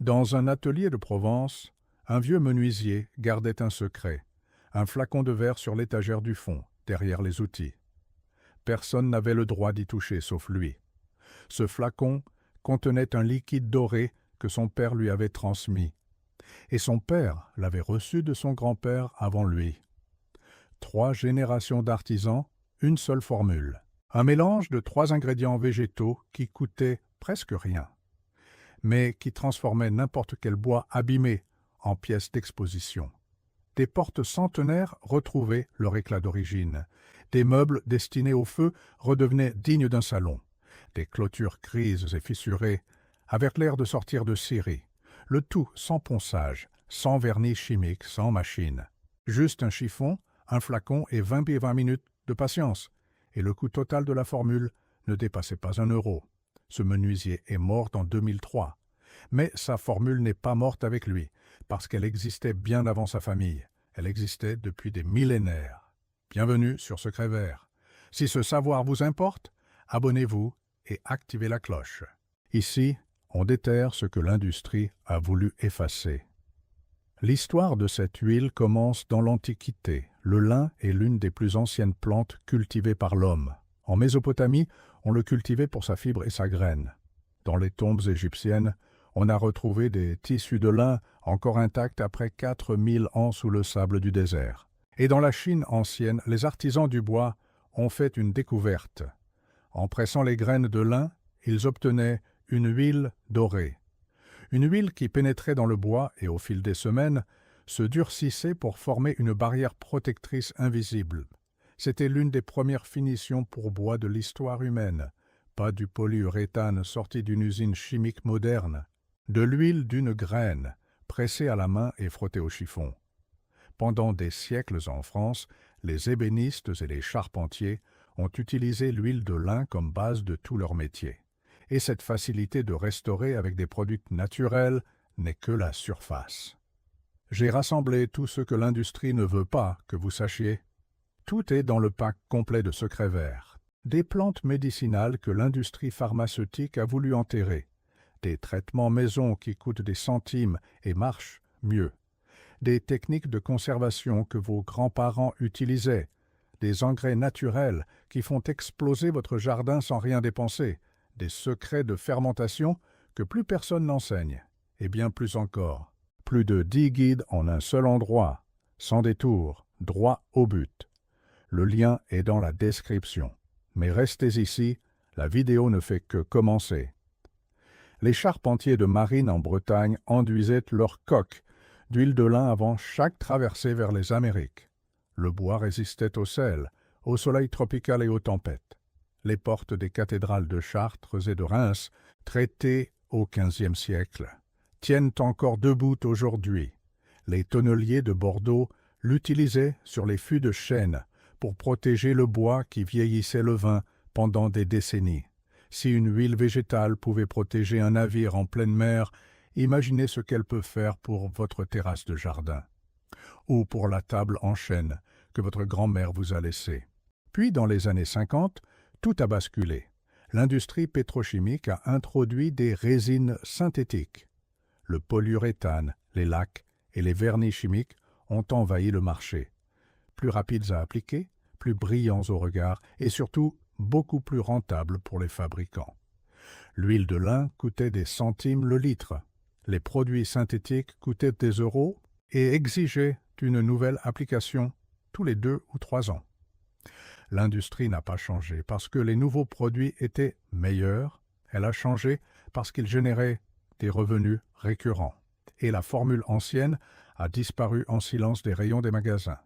Dans un atelier de Provence, un vieux menuisier gardait un secret, un flacon de verre sur l'étagère du fond, derrière les outils. Personne n'avait le droit d'y toucher sauf lui. Ce flacon contenait un liquide doré que son père lui avait transmis, et son père l'avait reçu de son grand-père avant lui. 3 générations d'artisans, une seule formule. Un mélange de 3 ingrédients végétaux qui coûtaient presque rien, mais qui transformaient n'importe quel bois abîmé en pièce d'exposition. Des portes centenaires retrouvaient leur éclat d'origine. Des meubles destinés au feu redevenaient dignes d'un salon. Des clôtures grises et fissurées avaient l'air de sortir de scierie. Le tout sans ponçage, sans vernis chimique, sans machine. Juste un chiffon, un flacon et 20 minutes de patience. Et le coût total de la formule ne dépassait pas 1 euro. Ce menuisier est mort en 2003. Mais sa formule n'est pas morte avec lui, parce qu'elle existait bien avant sa famille. Elle existait depuis des millénaires. Bienvenue sur Secret Vert. Si ce savoir vous importe, abonnez-vous et activez la cloche. Ici, on déterre ce que l'industrie a voulu effacer. L'histoire de cette huile commence dans l'Antiquité. Le lin est l'une des plus anciennes plantes cultivées par l'homme. En Mésopotamie, on le cultivait pour sa fibre et sa graine. Dans les tombes égyptiennes, on a retrouvé des tissus de lin encore intacts après 4000 ans sous le sable du désert. Et dans la Chine ancienne, les artisans du bois ont fait une découverte. En pressant les graines de lin, ils obtenaient une huile dorée. Une huile qui pénétrait dans le bois et au fil des semaines, se durcissait pour former une barrière protectrice invisible. C'était l'une des premières finitions pour bois de l'histoire humaine. Pas du polyuréthane sorti d'une usine chimique moderne. De l'huile d'une graine, pressée à la main et frottée au chiffon. Pendant des siècles en France, les ébénistes et les charpentiers ont utilisé l'huile de lin comme base de tout leur métier. Et cette facilité de restaurer avec des produits naturels n'est que la surface. J'ai rassemblé tout ce que l'industrie ne veut pas que vous sachiez. Tout est dans le pack complet de Secret Vert. Des plantes médicinales que l'industrie pharmaceutique a voulu enterrer. Des traitements maison qui coûtent des centimes et marchent mieux. Des techniques de conservation que vos grands-parents utilisaient. Des engrais naturels qui font exploser votre jardin sans rien dépenser. Des secrets de fermentation que plus personne n'enseigne. Et bien plus encore. Plus de 10 guides en un seul endroit, sans détour, droit au but. Le lien est dans la description. Mais restez ici, la vidéo ne fait que commencer. Les charpentiers de marine en Bretagne enduisaient leurs coques d'huile de lin avant chaque traversée vers les Amériques. Le bois résistait au sel, au soleil tropical et aux tempêtes. Les portes des cathédrales de Chartres et de Reims, traitées au XVe siècle, tiennent encore debout aujourd'hui. Les tonneliers de Bordeaux l'utilisaient sur les fûts de chêne pour protéger le bois qui vieillissait le vin pendant des décennies. Si une huile végétale pouvait protéger un navire en pleine mer, imaginez ce qu'elle peut faire pour votre terrasse de jardin, ou pour la table en chêne que votre grand-mère vous a laissée. Puis, dans les années 50, tout a basculé. L'industrie pétrochimique a introduit des résines synthétiques. Le polyuréthane, les lacs et les vernis chimiques ont envahi le marché. Plus rapides à appliquer, plus brillants au regard et surtout beaucoup plus rentables pour les fabricants. L'huile de lin coûtait des centimes le litre. Les produits synthétiques coûtaient des euros et exigeaient une nouvelle application tous les 2 ou 3 ans. L'industrie n'a pas changé parce que les nouveaux produits étaient meilleurs. Elle a changé parce qu'ils généraient des revenus récurrents. Et la formule ancienne a disparu en silence des rayons des magasins.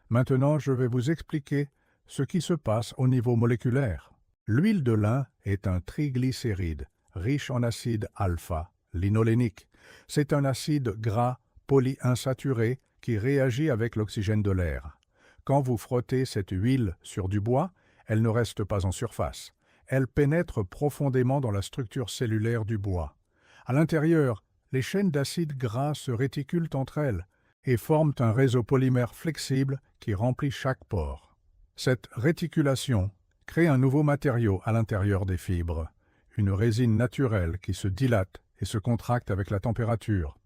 Maintenant, je vais vous expliquer ce qui se passe au niveau moléculaire. L'huile de lin est un triglycéride riche en acide alpha, linolénique. C'est un acide gras polyinsaturé qui réagit avec l'oxygène de l'air. Quand vous frottez cette huile sur du bois, elle ne reste pas en surface. Elle pénètre profondément dans la structure cellulaire du bois. À l'intérieur, les chaînes d'acides gras se réticulent entre elles et forment un réseau polymère flexible qui remplit chaque pore. Cette réticulation crée un nouveau matériau à l'intérieur des fibres, une résine naturelle qui se dilate et se contracte avec la température,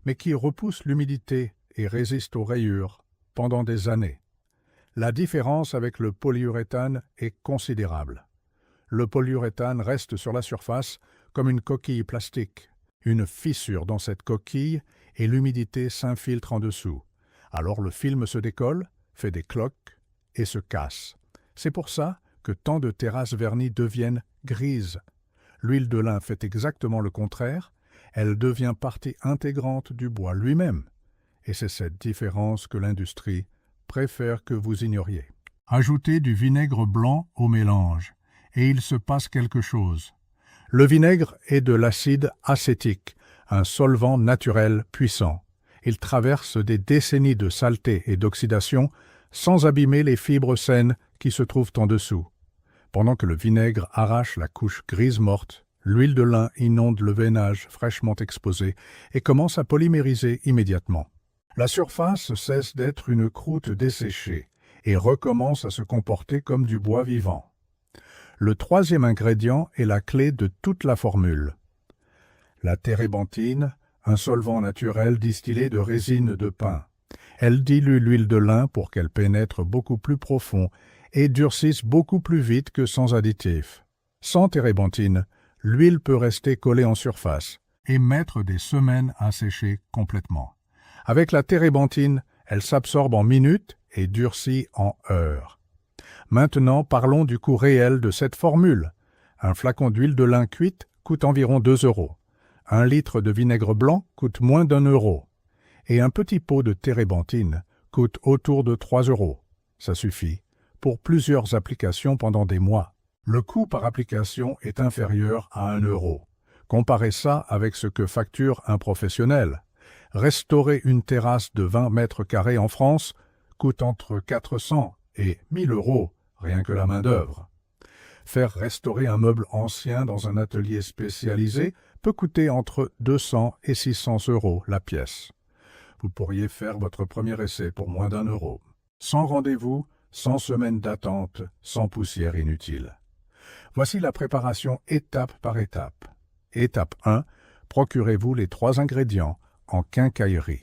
mais qui repousse l'humidité et résiste aux rayures pendant des années. La différence avec le polyuréthane est considérable. Le polyuréthane reste sur la surface comme une coquille plastique, une fissure dans cette coquille et l'humidité s'infiltre en dessous. Alors le film se décolle, fait des cloques et se casse. C'est pour ça que tant de terrasses vernies deviennent grises. L'huile de lin fait exactement le contraire, elle devient partie intégrante du bois lui-même. Et c'est cette différence que l'industrie préfère que vous ignoriez. Ajoutez du vinaigre blanc au mélange, et il se passe quelque chose. Le vinaigre est de l'acide acétique, un solvant naturel puissant. Il traverse des décennies de saleté et d'oxydation sans abîmer les fibres saines qui se trouvent en dessous. Pendant que le vinaigre arrache la couche grise morte, l'huile de lin inonde le veinage fraîchement exposé et commence à polymériser immédiatement. La surface cesse d'être une croûte desséchée et recommence à se comporter comme du bois vivant. Le troisième ingrédient est la clé de toute la formule. La térébenthine, un solvant naturel distillé de résine de pin. Elle dilue l'huile de lin pour qu'elle pénètre beaucoup plus profond et durcisse beaucoup plus vite que sans additifs. Sans térébenthine, l'huile peut rester collée en surface et mettre des semaines à sécher complètement. Avec la térébenthine, elle s'absorbe en minutes et durcit en heures. Maintenant, parlons du coût réel de cette formule. Un flacon d'huile de lin cuite coûte environ 2 €. Un litre de vinaigre blanc coûte moins d'1 €. Et un petit pot de térébenthine coûte autour de 3 €. Ça suffit pour plusieurs applications pendant des mois. Le coût par application est inférieur à 1 €. Comparez ça avec ce que facture un professionnel. Restaurer une terrasse de 20 mètres carrés en France coûte entre 400 et 1000 €, rien que la main-d'œuvre. Faire restaurer un meuble ancien dans un atelier spécialisé peut coûter entre 200 et 600 € la pièce. Vous pourriez faire votre premier essai pour moins d'1 €. Sans rendez-vous, sans semaine d'attente, sans poussière inutile. Voici la préparation étape par étape. Étape 1. Procurez-vous les 3 ingrédients en quincaillerie.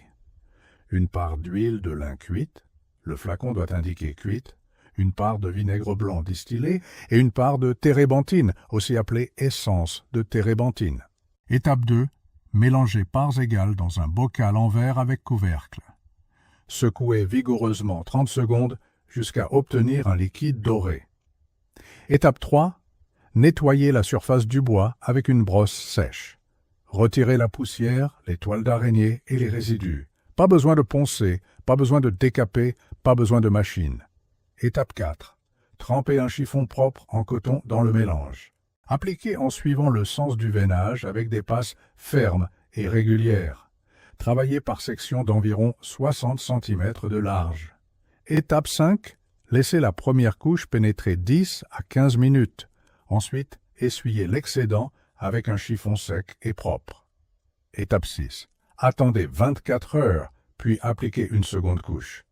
Une part d'huile de lin cuite, le flacon doit indiquer cuite, une part de vinaigre blanc distillé et une part de térébenthine, aussi appelée essence de térébenthine. Étape 2. Mélangez parts égales dans un bocal en verre avec couvercle. Secouez vigoureusement 30 secondes jusqu'à obtenir un liquide doré. Étape 3. Nettoyez la surface du bois avec une brosse sèche. Retirez la poussière, les toiles d'araignée et les résidus. Pas besoin de poncer, pas besoin de décaper, pas besoin de machine. Étape 4. Trempez un chiffon propre en coton dans le mélange. Appliquez en suivant le sens du veinage avec des passes fermes et régulières. Travaillez par section d'environ 60 cm de large. Étape 5. Laissez la première couche pénétrer 10 à 15 minutes. Ensuite, essuyez l'excédent avec un chiffon sec et propre. Étape 6. Attendez 24 heures, puis appliquez une seconde couche.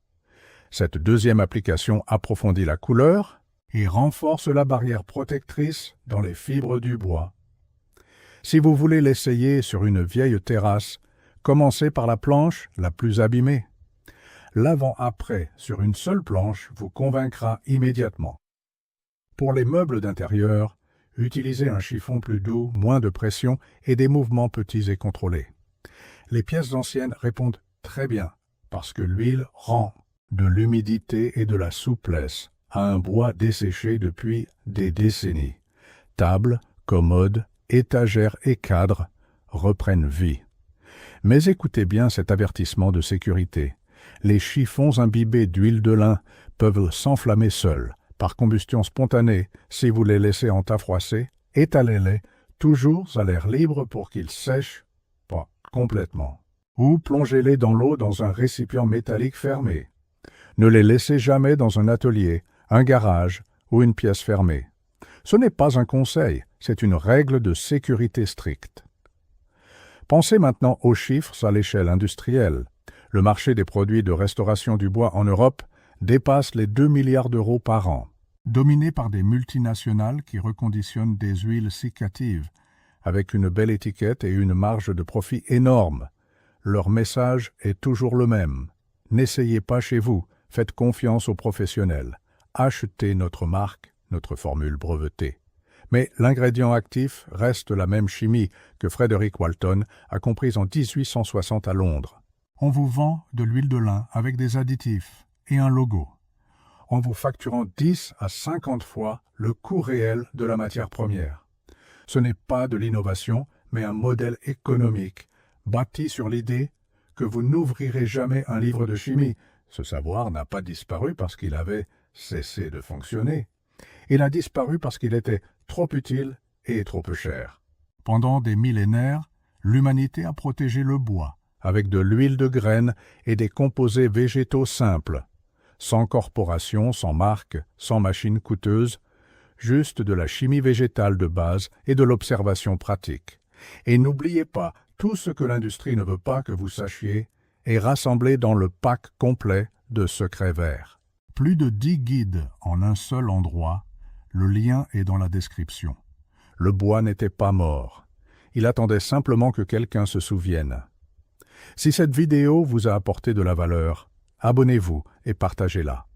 Cette deuxième application approfondit la couleur et renforce la barrière protectrice dans les fibres du bois. Si vous voulez l'essayer sur une vieille terrasse, commencez par la planche la plus abîmée. L'avant-après sur une seule planche vous convaincra immédiatement. Pour les meubles d'intérieur, utilisez un chiffon plus doux, moins de pression et des mouvements petits et contrôlés. Les pièces anciennes répondent très bien parce que l'huile rend de l'humidité et de la souplesse à un bois desséché depuis des décennies. Tables, commodes, étagères et cadres reprennent vie. Mais écoutez bien cet avertissement de sécurité. Les chiffons imbibés d'huile de lin peuvent s'enflammer seuls. Par combustion spontanée, si vous les laissez en tas froissé, étalez-les toujours à l'air libre pour qu'ils sèchent pas complètement. Ou plongez-les dans l'eau dans un récipient métallique fermé. Ne les laissez jamais dans un atelier, un garage ou une pièce fermée. Ce n'est pas un conseil, c'est une règle de sécurité stricte. Pensez maintenant aux chiffres à l'échelle industrielle. Le marché des produits de restauration du bois en Europe dépasse les 2 milliards d'euros par an. Dominé par des multinationales qui reconditionnent des huiles cicatives, avec une belle étiquette et une marge de profit énorme. Leur message est toujours le même. N'essayez pas chez vous, faites confiance aux professionnels. Achetez notre marque, notre formule brevetée. Mais l'ingrédient actif reste la même chimie que Frederick Walton a comprise en 1860 à Londres. On vous vend de l'huile de lin avec des additifs et un logo, en vous facturant 10 à 50 fois le coût réel de la matière première. Ce n'est pas de l'innovation, mais un modèle économique, bâti sur l'idée que vous n'ouvrirez jamais un livre de chimie. Ce savoir n'a pas disparu parce qu'il avait cessé de fonctionner. Il a disparu parce qu'il était trop utile et trop peu cher. Pendant des millénaires, l'humanité a protégé le bois, avec de l'huile de graines et des composés végétaux simples, sans corporation, sans marque, sans machines coûteuses, juste de la chimie végétale de base et de l'observation pratique. Et n'oubliez pas, tout ce que l'industrie ne veut pas que vous sachiez est rassemblé dans le pack complet de Secrets Verts. Plus de 10 guides en un seul endroit, le lien est dans la description. Le bois n'était pas mort. Il attendait simplement que quelqu'un se souvienne. Si cette vidéo vous a apporté de la valeur, abonnez-vous et partagez-la.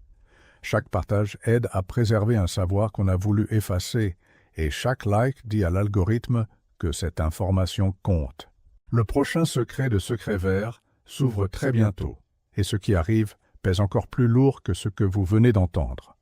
Chaque partage aide à préserver un savoir qu'on a voulu effacer et chaque like dit à l'algorithme que cette information compte. Le prochain secret de Secrets Verts s'ouvre très bientôt et ce qui arrive pèse encore plus lourd que ce que vous venez d'entendre.